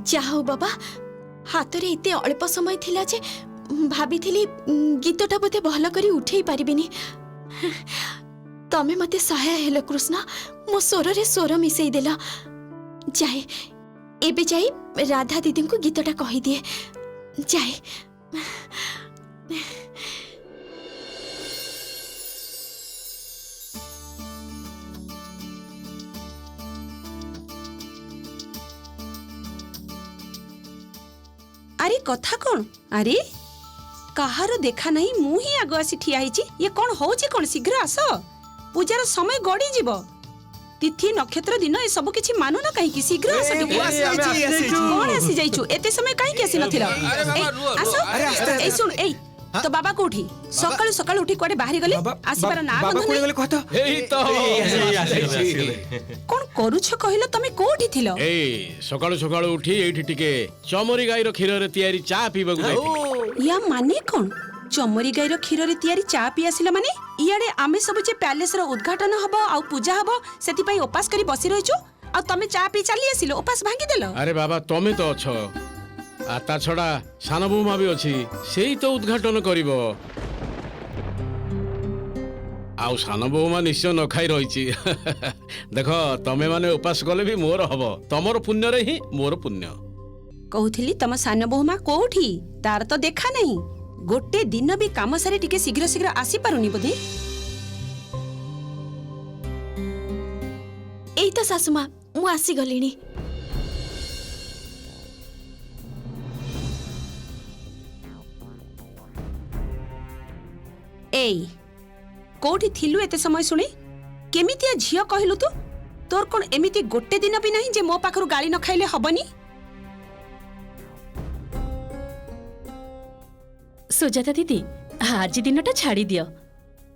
जाओ बाबा हाथ रे इते अल्प समय थिला जे भाभी थिली गीतटा बोते भल करी उठेई पारिबिनी। तमे मते सहाय हेलो कृष्ण, मो स्वर रे स्वर मिसई देला। जाए एबे जाई राधा दीदी को गीतटा कहि दिए जाए। अरे कथा कौन? अरे कहार देखा नहीं मु ही आगो आसी ठिया हिची। ये कौन होची? कौन शीघ्र आस, पूजार समय गड़ी जीव। तिथि नक्षत्र दिन ए सब किछि मानु न कहीं कि शीघ्र आस। कौन आसी जाइछु? एते समय कहीं के आसी नथिला? आसो ए सुन ए तो बाबा कोठी सकाळु सकाळु उठी कोडे बाहरी गले आसीबार ना बाबा कोडे गले कहत एई तो कोन करूछ कहिलो? तमे कोठी थिलो? एई सकाळु सकाळु उठी एठी टिके चमरी गाईर खीर रे तयारी चा पीबा गई। या माने कोन? चमरी गाईर खीर रे तयारी चा पी आसिला माने? इयाडे आमे सब जे पैलेस रो उद्घाटन हबो आ पूजा हबो सेति पई उपास करी बसी रहिछु आ तमे चा पी चली आसिलो उपास भांगी देलो। अरे बाबा तमे तो अछो आता छड़ा सान बोमा भी अछि सेही तो उद्घाटन करिवो। आउ सान बोमा निश्चय न खाई रहिछि। देखो तमे माने उपास गले भी मोर हबो, तमर पुण्य रे ही मोर पुण्य। कहउथिली तम सान बोमा कोठी तार तो देखा नहीं। गोटे दिन भी काम सारे टिके शीघ्र शीघ्र आसी पारुनी बोधे। एई तो सासुमा मु आसी गलिनी। एई कोठी थिलु एते समय सुने? केमितिया झियो कहलु तू? तोर कोन एमिति गोटे दिन भी नहीं जे मो पाखरु गाली न खाइले हबनी? सुजाता दीदी आज दिनटा छाड़ी दियो,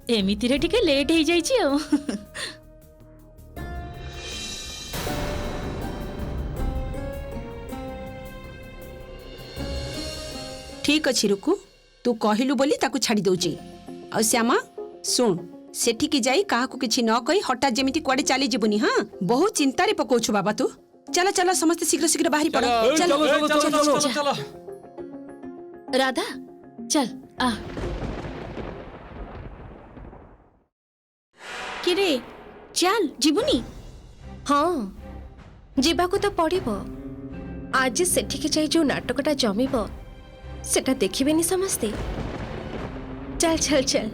एमिति रे टिके लेट हो जाइछि। ठीक अछि रुकु, तू कहलु बोली ताकू छाड़ी दउची। आ श्यामा सुन, सेठी की जाई काहाकू किछि न कहि हठात जेमिति कोडे चली जीवनी। हां बहुत चिंता रे पकोछु बाबा तू। चला चला समस्त शीघ्र शीघ्र बाहरी पड़ो। चलो राधा चल आ। किरे चल जीवनी। हाँ जीवाकू तो पड़िबो। आज सेठिके जाई जो नाटकटा जमिबो सेटा देखिबेनी समस्ते। चल चल चल।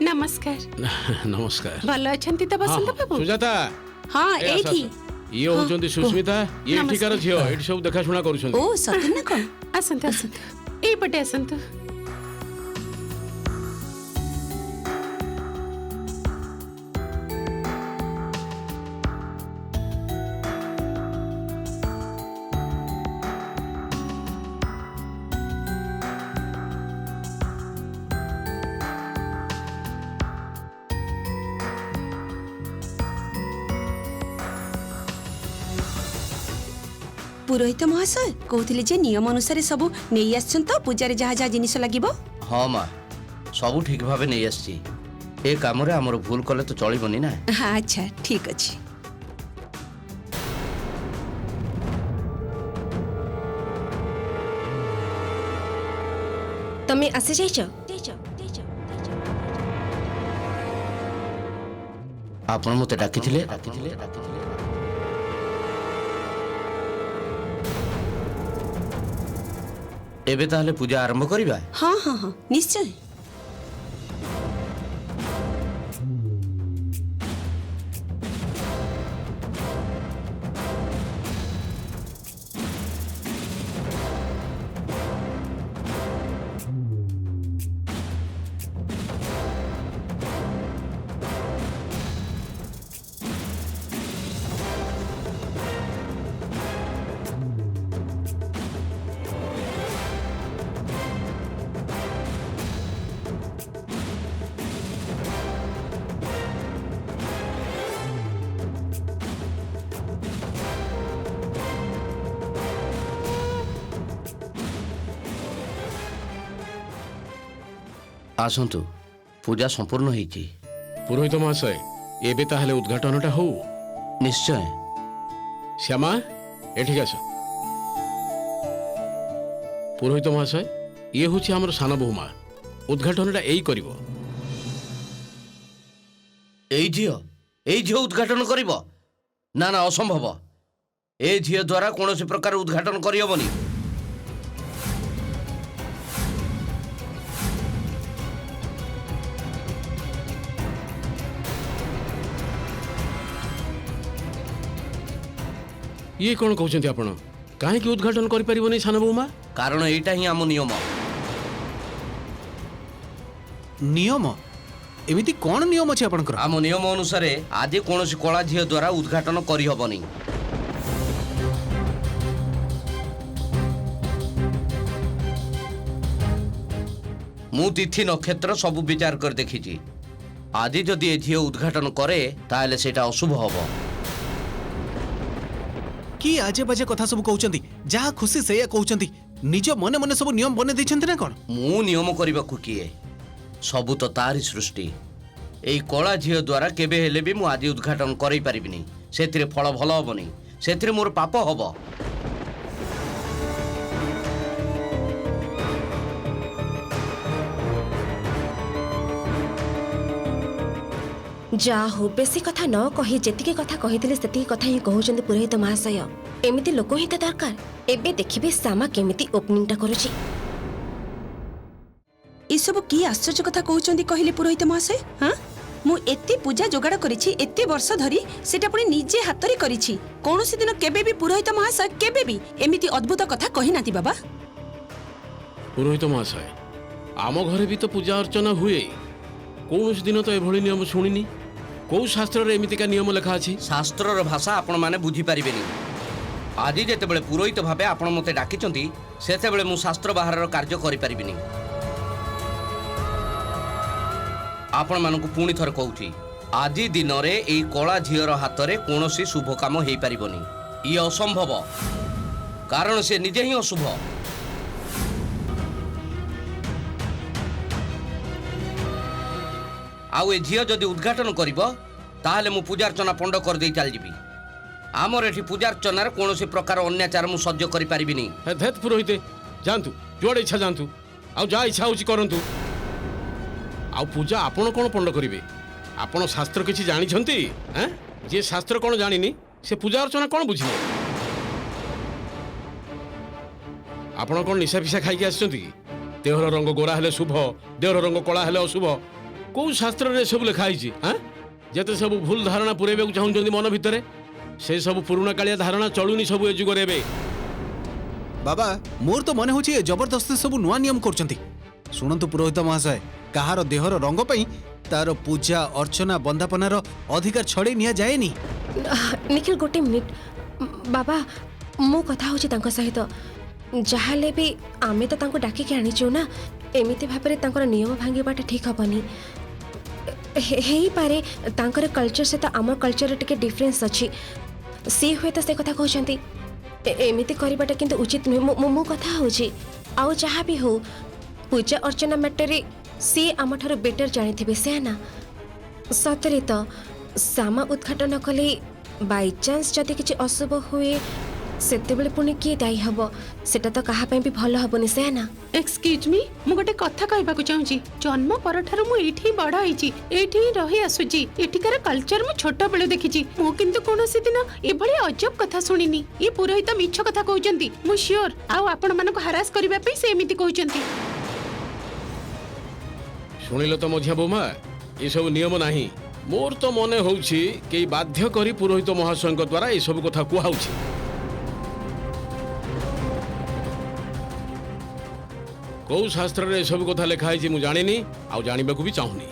नमस्कार। नमस्कार। भलो अछंती तो बसंत बाबू? सुजाता हाँ एठी ये होचंती सुस्मिता, ये एठिकार झियो, एठी सब देखा सुना करूछन। ओ सती न कोन? आसंत आसंत एई पटे आसंत। पुरोहित महाशय कहउथिले जे नियम अनुसार सब नेई आछन तो पूजा रे जहा जहा जिनिस लागिबो। हाँ माँ सब ठीक भाव नहीं आसी। ए काम रे हमर भूल कले तो चलिबनी ना। हाँ अच्छा ठीक अछि। तमे आसी जाइछो? आपण मते डाकिथिले? एबे ताहले पूजा आरंभ करिबा? हाँ हाँ हाँ निश्चय। ଆସନ୍ତୁ ପୂଜା ସମ୍ପୂର୍ଣ୍ଣ ହେଇଛି। ପୁରୋହିତ ମହାଶୟ ଏବେ ତାହେଲେ ଉଦ୍ଘାଟନଟା ହଉ। ନିଶ୍ଚୟ। ଶ୍ୟାମା ଏଠିକି ଆସ। ପୁରୋହିତ ମହାଶୟ ଇଏ ହେଉଛି ଆମର ସାନ ବୋହୁମା। ଉଦ୍ଘାଟନଟା ଏଇ କରିବ। ଏଇ ଝିଅ ଉଦ୍ଘାଟନ କରିବ? ନା ନା, ଅସମ୍ଭବ। ଏ ଝିଅ ଦ୍ୱାରା କୌଣସି ପ୍ରକାର ଉଦ୍ଘାଟନ କରିହେବନି। ଇଏ କ'ଣ କହୁଛନ୍ତି ଆପଣ? କାହିଁକି ଉଦ୍ଘାଟନ କରିପାରିବନି ସାନ ବୋହୁମା? କାରଣ ଏଇଟା ହିଁ ଆମ ନିୟମ। ନିୟମ? ଏମିତି କ'ଣ ନିୟମ ଅଛି ଆପଣଙ୍କର? ଆମ ନିୟମ ଅନୁସାରେ ଆଜି କୌଣସି କଳା ଝିଅ ଦ୍ୱାରା ଉଦ୍ଘାଟନ କରିହେବନି। ମୁଁ ତିଥି ନକ୍ଷତ୍ର ସବୁ ବିଚାର କରି ଦେଖିଛି। ଆଜି ଯଦି ଏ ଝିଅ ଉଦ୍ଘାଟନ କରେ ତାହେଲେ ସେଇଟା ଅଶୁଭ ହବ। କି ଆଜେ ବାଜେ କଥା ସବୁ କହୁଛନ୍ତି? ଯାହା ଖୁସି ସେଇଆ କହୁଛନ୍ତି। ନିଜ ମନେ ମନେ ସବୁ ନିୟମ ବନେଇ ଦେଇଛନ୍ତି ନା କ'ଣ? ମୁଁ ନିୟମ କରିବାକୁ କିଏ? ସବୁ ତ ତାରି ସୃଷ୍ଟି। ଏଇ କଳା ଝିଅ ଦ୍ୱାରା କେବେ ହେଲେ ବି ମୁଁ ଆଜି ଉଦ୍ଘାଟନ କରାଇ ପାରିବିନି। ସେଥିରେ ଫଳ ଭଲ ହବନି, ସେଥିରେ ମୋର ପାପ ହବ। ଯା ହଉ ବେଶୀ କଥା ନ କହି ଯେତିକି କଥା କହିଥିଲେ ସେତିକି କଥା ହିଁ କହୁଛନ୍ତି ପୁରୋହିତ ମହାଶୟ। ଏମିତି ଲୋକ ହିଁ ତ ଦରକାର। ଏବେ ଦେଖିବେ ଶ୍ୟାମା କେମିତି ଓପନିଂଟା କରୁଛି। ଏସବୁ କି ଆଶ୍ଚର୍ଯ୍ୟ କଥା କହୁଛନ୍ତି କହିଲେ ପୁରୋହିତ ମହାଶୟ? ହଁ, ମୁଁ ଏତେ ପୂଜା ଯୋଗାଡ଼ କରିଛି ଏତେ ବର୍ଷ ଧରି, ସେଟା ପୁଣି ନିଜେ ହାତରେ କରିଛି। କୌଣସି ଦିନ କେବେ ବି ପୁରୋହିତ ମହାଶୟ କେବେ ବି ଏମିତି ଅଦ୍ଭୁତ କଥା କହିନାହାନ୍ତି ବାବା। ପୁରୋହିତ ମହାଶୟ ଆମ ଘରେ ବି ତ ପୂଜା ଅର୍ଚ୍ଚନା ହୁଏ। କୌଣସି ଦିନ ତ ଏଭଳି ନିୟମ ଶୁଣିନି। କୋଉ ଶାସ୍ତ୍ରରେ ଏମିତିକା ନିୟମ ଲେଖା ଅଛି? ଶାସ୍ତ୍ରର ଭାଷା ଆପଣମାନେ ବୁଝିପାରିବେନି। ଆଜି ଯେତେବେଳେ ପୁରୋହିତ ଭାବେ ଆପଣ ମୋତେ ଡାକିଛନ୍ତି ସେତେବେଳେ ମୁଁ ଶାସ୍ତ୍ର ବାହାରର କାର୍ଯ୍ୟ କରିପାରିବିନି। ଆପଣମାନଙ୍କୁ ପୁଣି ଥରେ କହୁଛି, ଆଜି ଦିନରେ ଏଇ କଳା ଝିଅର ହାତରେ କୌଣସି ଶୁଭ କାମ ହେଇପାରିବନି। ଇଏ ଅସମ୍ଭବ, କାରଣ ସେ ନିଜେ ହିଁ ଅଶୁଭ। ଆଉ ଏ ଝିଅ ଯଦି ଉଦ୍ଘାଟନ କରିବ ତାହେଲେ ମୁଁ ପୂଜାର୍ଚ୍ଚନା ପଣ୍ଡ କରିଦେଇ ଚାଲିଯିବି। ଆମର ଏଠି ପୂଜାର୍ଚ୍ଚନାରେ କୌଣସି ପ୍ରକାର ଅନ୍ୟାଚାର ମୁଁ ସହ୍ୟ କରିପାରିବିନି। ଧେତ୍ ପୁରୋହିତ, ଯାଆନ୍ତୁ ଯୁଆଡ଼େ ଇଚ୍ଛା ଯାଆନ୍ତୁ, ଆଉ ଯାହା ଇଚ୍ଛା ହେଉଛି କରନ୍ତୁ। ଆଉ ପୂଜା ଆପଣ କ'ଣ ପଣ୍ଡ କରିବେ? ଆପଣ ଶାସ୍ତ୍ର କିଛି ଜାଣିଛନ୍ତି? ଯିଏ ଶାସ୍ତ୍ର କ'ଣ ଜାଣିନି ସେ ପୂଜା ଅର୍ଚ୍ଚନା କ'ଣ ବୁଝିବ? ଆପଣ କ'ଣ ନିଶା ଫିସା ଖାଇକି ଆସିଛନ୍ତି କି? ଦେହର ରଙ୍ଗ ଗୋରା ହେଲେ ଶୁଭ, ଦେହର ରଙ୍ଗ କଳା ହେଲେ ଅଶୁଭ। କୋଉ ଶାସ୍ତ୍ରରେ ଏସବୁ ଲେଖା ହେଇଛି? ଯେତେ ସବୁ ଭୁଲ ଧାରଣା ପୁରେଇବାକୁ ଚାହୁଁଛନ୍ତି ମନ ଭିତରେ, ସେ ସବୁ ପୁରୁଣା କାଳିଆ ଧାରଣା ଚଳୁନି ସବୁ ଏ ଯୁଗରେ ଏବେ। ବାବା, ମୋର ତ ମନେ ହେଉଛି ଏ ଜବରଦସ୍ତି ସବୁ ନୂଆ ନିୟମ କରୁଛନ୍ତି। ଶୁଣନ୍ତୁ ପୁରୋହିତ ମହାଶୟ, କାହାର ଦେହର ରଙ୍ଗ ପାଇଁ ତାର ପୂଜା ଅର୍ଚ୍ଚନା ବନ୍ଦାପନାର ଅଧିକାର ଛଡ଼େଇ ନିଆଯାଏନି। ନିଖିଲ ଗୋଟେ ମିନିଟ୍। ବାବା, ମୁଁ କଥା ହେଉଛି ତାଙ୍କ ସହିତ। ଯାହାହେଲେ ବି ଆମେ ତ ତାଙ୍କୁ ଡାକିକି ଆଣିଛୁ ନା, ଏମିତି ଭାବରେ ତାଙ୍କର ନିୟମ ଭାଙ୍ଗିବାଟା ଠିକ୍ ହବନି। ହେଇପାରେ ତାଙ୍କର କଲଚର ସହିତ ଆମର କଲଚରରେ ଟିକେ ଡିଫରେନ୍ସ ଅଛି। ସିଏ ହୁଏତ ସେ କଥା କହୁଛନ୍ତି। ଏମିତି କରିବାଟା କିନ୍ତୁ ଉଚିତ ନୁହେଁ। ମୁଁ କଥା ହେଉଛି, ଆଉ ଯାହା ବି ହଉ ପୂଜା ଅର୍ଚ୍ଚନା ମ୍ୟାଟରରେ ସିଏ ଆମଠାରୁ ବେଟର ଜାଣିଥିବେ। ସେ ନା ସତରେ ତ ଶ୍ୟାମା ଉଦ୍ଘାଟନ କଲେ ବାଇଚାନ୍ସ ଯଦି କିଛି ଅଶୁଭ ହୁଏ ସେତେବେଳେ ପୁଣି କିଏ ଦାୟୀ ହବ? ସେଟା ତ କାହା ପାଇଁ ବି ଭଲ ହବନି। ସେ ନା ଏକ୍ସକ୍ୟୁଜ ମି, ମୁଁ ଗୋଟେ କଥା କହିବାକୁ ଚାହୁଁଛି। ଜନ୍ମ ପରଠାରୁ ମୁଁ ଏଇଠି ହିଁ ବଡ଼ ହେଇଛି, ଏଇଠି ହିଁ ରହି ଆସୁଛି। ଏଠିକାର କଲଚର ମୁଁ ଛୋଟବେଳୁ ଦେଖିଛି। ମୁଁ କିନ୍ତୁ କୌଣସି ଦିନ ଏଭଳି ଅଜବ କଥା ଶୁଣିନି। ଏ ପୁରୋହିତ ମିଛ କଥା କହୁଛନ୍ତି, ମୁଁ ସିଓର। ଆଉ ଆପଣମାନଙ୍କୁ ହାରାସ କରିବା ପାଇଁ ସେ ଏମିତି କହୁଛନ୍ତି। ଶୁଣିଲ ତ ମଝିଆ ବୋମା, ଏସବୁ ନିୟମ ନାହିଁ। ମୋର ତ ମନେ ହେଉଛି କେହି ବାଧ୍ୟ କରି ପୁରୋହିତ ମହାଶୟଙ୍କ ଦ୍ୱାରା ଏସବୁ କଥା କୁହାଉଛି। କୋଉ ଶାସ୍ତ୍ରରେ ଏସବୁ କଥା ଲେଖା ହେଇଛି ମୁଁ ଜାଣିନି, ଆଉ ଜାଣିବାକୁ ବି ଚାହୁଁନି।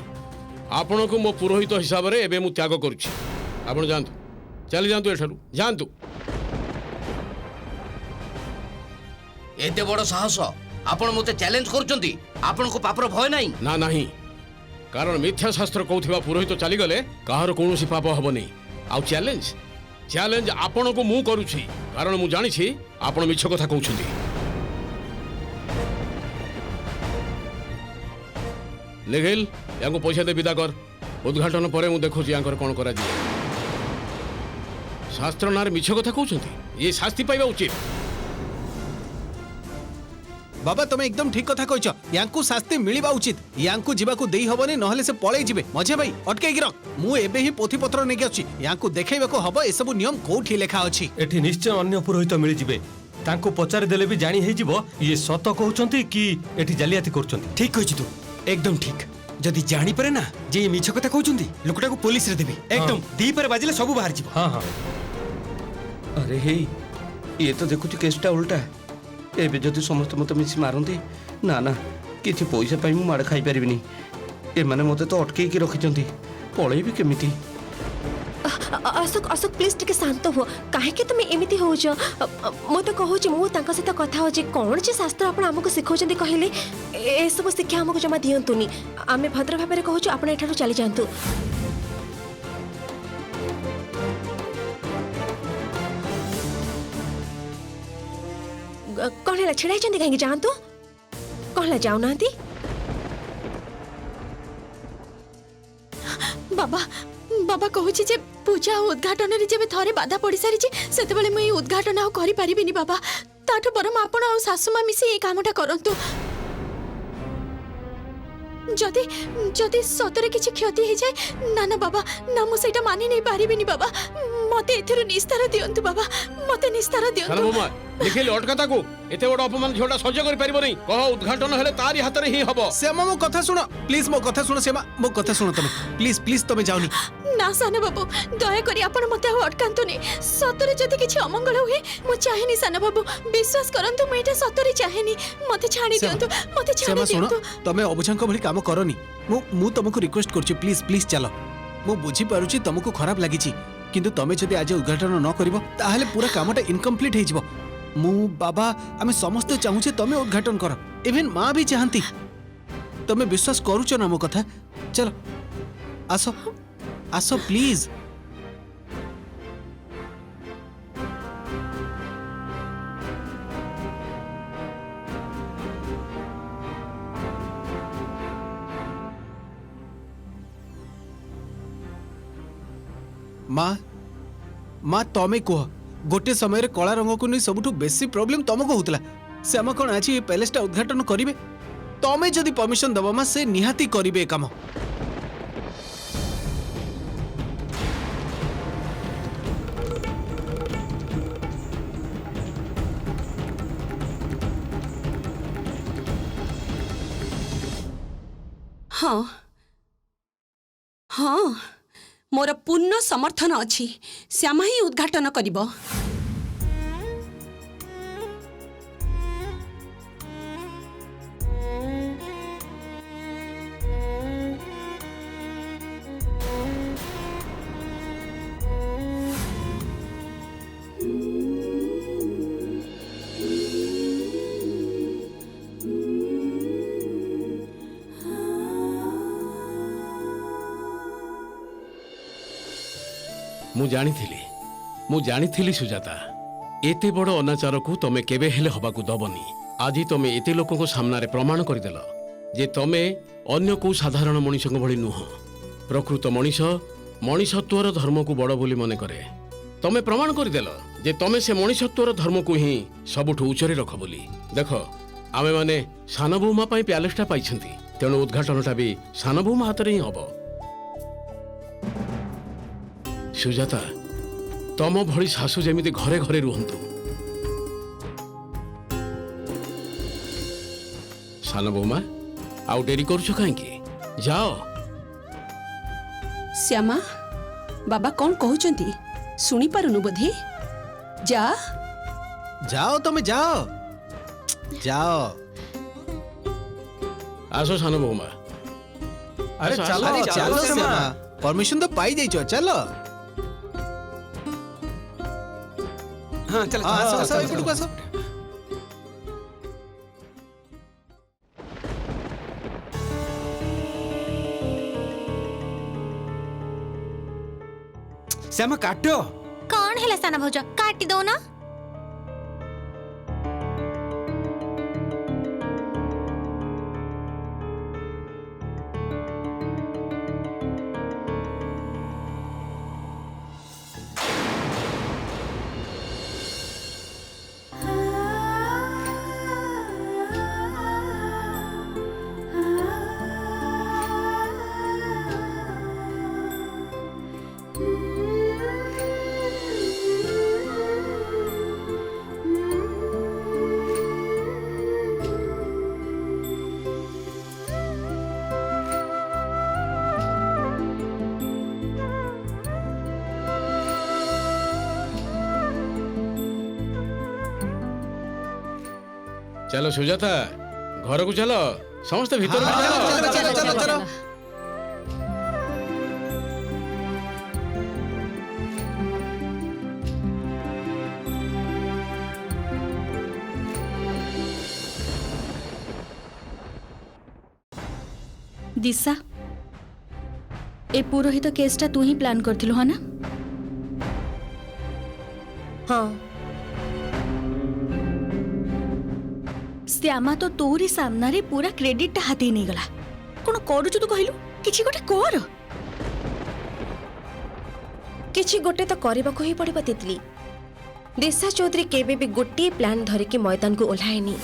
ଆପଣଙ୍କୁ ମୋ ପୁରୋହିତ ହିସାବରେ ଏବେ ମୁଁ ତ୍ୟାଗ କରୁଛି। ଆପଣ ଯାଆନ୍ତୁ, ଚାଲି ଯାଆନ୍ତୁ ଏଠାରୁ, ଯାଆନ୍ତୁ। ଏତେ ବଡ଼ ସାହସ! ଆପଣ ମୋତେ ଚ୍ୟାଲେଞ୍ଜ କରୁଛନ୍ତି? ଆପଣଙ୍କୁ ପାପର ଭୟ ନାହିଁ? ନା, ନାହିଁ। କାରଣ ମିଥ୍ୟା ଶାସ୍ତ୍ର କହୁଥିବା ପୁରୋହିତ ଚାଲିଗଲେ କାହାର କୌଣସି ପାପ ହବନି। ଆଉ ଚ୍ୟାଲେଞ୍ଜ ଆପଣଙ୍କୁ ମୁଁ କରୁଛି, କାରଣ ମୁଁ ଜାଣିଛି ଆପଣ ମିଛ କଥା କହୁଛନ୍ତି। निखिल या पैसा दे विदा कर उद्घाटन पर मु देखुची यांकर कौन करा शास्त्र नार मिछ कथा कहउछंती ये शास्ति पाइबा उचित। बाबा तुम एकदम ठीक कथा कहछ यांकु शास्ति मिलिबा उचित यांकु जीवाकू देई हबनी नहले से पळै जिवे मझे भाई अटकै गिर मु एबे ही पोथी पत्र नेकी अछि यांकु देखैबाकू हबो ए सब नियम कोठी लेखा अछि। एठी निश्चय अन्य पुरोहित मिली जिवे तांको पचारि देले भी जानी हे जिवो ये सत कहउछंती कि एठी जालियाती करछंती। ठीक कहछि तू एकदम ठीक जदि जानी परे ना जे मिछ कथा कहउछंती लोकटा को पुलिस रे देबी एकदम दी पर बाजिले सब बाहर जिवो। हां हां अरे हे ये तो देखुची केसटा उल्टा एबे जदि समस्त मत मिसी मारंती ना ना किछि पैसा पाई मु माड़ खाई परिबिनी ए माने मते तो अटके की रखिचंती पळेबी केमिति। अशोक अशोक प्लीज टिके शांत हो काहे के तुम एमिति हो जो मो तो कहूची मु तांका सहित कथा हो जे कोन जे शास्त्र आपण हमको सिखौचंदी कहले ए सब शिक्षा हमको जमा दियंतुनी आमे भद्र भाबरे कहूची आपण एठारो चली जांतु। कौन है छेड़ाई चंदी कहीं जानतु कौन ला जाऊ नांती बाबा बाबा कहूची जे पूजा और उद्घाटन रे जेबे थरे बाधा पड़ी सारी जे सेते बेले मई उद्घाटन आ करि परिबिनी बाबा ताठो परम आपण आ सासुमा मिसी ए कामटा करंतु जदि जदि सतरे किछि क्षति हे जाय ना ना बाबा ना मु सेटा मानि नै पारिबिनी बाबा मते एथिरु निस्तार दियंतु बाबा मते निस्तार दियंतु। सानबोमा निखिल अटका को एते बड़ अपमान झोटा सह्य कर परिबो नै कह उद्घाटन हेले तारी हाथ रे ही हबो। श्यामा मो कथा सुनो प्लीज मो कथा सुनो श्यामा मो कथा सुनो तुम प्लीज प्लीज तुम जाओनी ना सान बाबू दया करी आपण मते अटकांतुनी सतरे जदि किछि अमंगल हुए मु चाहेनी सान बाबू विश्वास करंतु मु एटा सतरे चाहेनी मते छाडी दियंतु मते छाडी दियंतु। तमे अबुझांक भली काम करनी मु तुमको रिक्वेस्ट करछि प्लीज प्लीज चलो मु बुझी पारुछि तुमको खराब लागिछि किंतु तमे जदि आज उद्घाटन न करिवो ताहाले पूरा कामटा इनकम्प्लीट हे जिवो। मु बाबा आमे समस्त चाहूछे तमे उद्घाटन कर इवन मां भी चाहंती तमे विश्वास करूछ ना मो कथा चलो आसो आसो प्लीज। माँ माँ तमे कह गोटे समय कला रंग को नहीं सबुठु बेसी प्रॉब्लम तुमको होतला श्यामा कौन आज ये पैलेसटा उद्घाटन करिवे तमे जदि परमिशन दबा माँ से निहाती करिवे काम। हाँ हाँ मोर पूर्ण समर्थन अछि श्यामा ही उद्घाटन करिबो। मु जानी सुजाता एते बड़ अनाचार को तमे केबे हेले हबाकू दबनी। आज तमे एते लोक को सामने प्रमाण करदेल जे तमे अन्य को साधारण मनीष भली नुह प्रकृत मनीष मनीषत्वर धर्म को बड़ बोली मन करे। तमे प्रमाण करदेल जे तमे से मनीषत्वर धर्म को ही सबुठ उच्चरे रख बोली। देख आमे माने सान बौमा पाई प्यालेसटा पाइछंती तेणु उद्घाटनटा भी सान बौमा हाथ रे ही हबो। सुजाता तम भली शाशु जेमिति घरे घरे रुहंतु। सान बौमा आउ डेरी करूछ काहेकि जाओ। श्यामा बाबा कौन कहउचंती सुनी पारुनु बोधे जा जाओ तमे जाओ जाओ। आसो सान बौमा अरे आसो, चलो अरे चलो चलो श्यामा परमिशन तो पाई जाइछो चलो। हाँ चल आसो आसो एपटू आसो। श्यामा काटो कौन है साना भौज काटी दो ना। चलो सुजाता घर को चलो समस्त भीतर हाँ, चलो चलो, चलो, चलो, चलो। दिशा ए पुरोहित केसटा तू ही प्लान करथिलु हा ना? हाँ श्यामा तो तोरी सामना पूरा क्रेडिट हाथी नहीं गला। कौन करूछु तू कहलु किछि गोटे कर। किछि गोटे तो କରିବାକୁ ही पड़िବ तितली। दिशा चौधरी केबे भी गोटे प्लान धरिकी मैदान को ओह्लाएनी।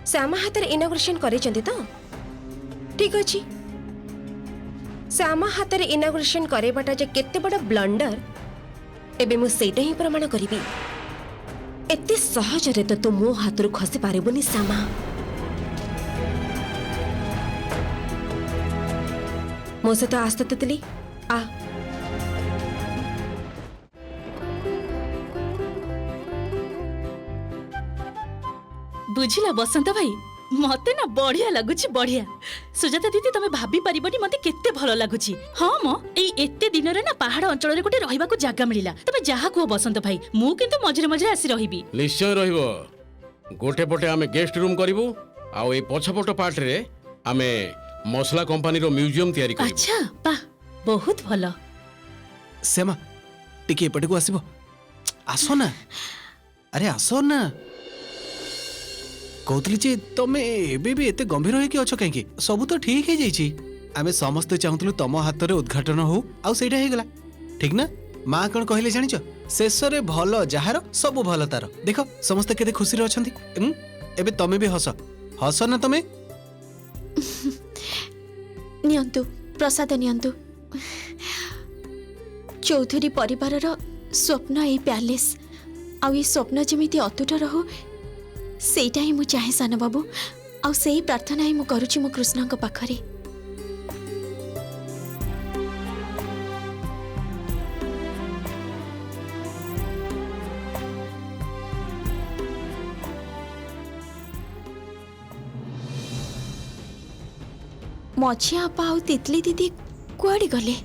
श्यामा हाथ इनाग्रेशन करिसेंती तो ठीक अछि। श्यामा हाथ इनाग्रेशन करेबाटा जे केते बड़ ब्लंडर एबे मु सेटा ही प्रमाण करिबी। एते सहजरे तो तू मो हाथरू खसी पारिबुनी श्यामा। मो से तो आस्ते तितली आ बुझिला बसंत भाई मते ना बढ़िया लगुची बढ़िया। सुजाता दीदी तमे भाभी परिबनी मते केते भलो लगुची। हां म एई एते दिन रे ना पहाड़ अंचल रे गोटे रहिबा को जागा मिलिला। तमे जहा को बसंत भाई मु किंतु मझरे मझरे आसी रहिबी। निश्चय रहिबो। गोटे पटे आमे गेस्ट रूम करिवु आउ ए पछपट पार्ट रे आमे मसला कंपनी रो म्यूजियम तयारी करिवु। अच्छा बा बहुत भलो। श्यामा टिके एपटे को आसीबो। आसो ना अरे आसो ना कहतली जे तमे एबे भी एते गंभीर होई कि अछ काहे सब तो ठीक है जाईची। आमे समस्त चाहतलु तम हाथ रे उद्घाटन हो आउ सेटा हे गला ठीक ना। मां कोन कहले जानिच शेष रे भलो जहार सब भलो तार। देखो समस्त केते खुशी रे अछंती। एबे तमे भी हस हस ना तमे। नियंतु प्रसाद नियंतु। चौधरी परिवार रो स्वप्न ए पैलेस आउ ये स्वप्न जेमिति अतुट रहो सेटा ही मु चाहे सान बाबू। आउ सेही प्रार्थना ही मु करूची मो कृष्ण को पाखरे। मझिया आपा आउ तितली दीदी कुआड़ी गले?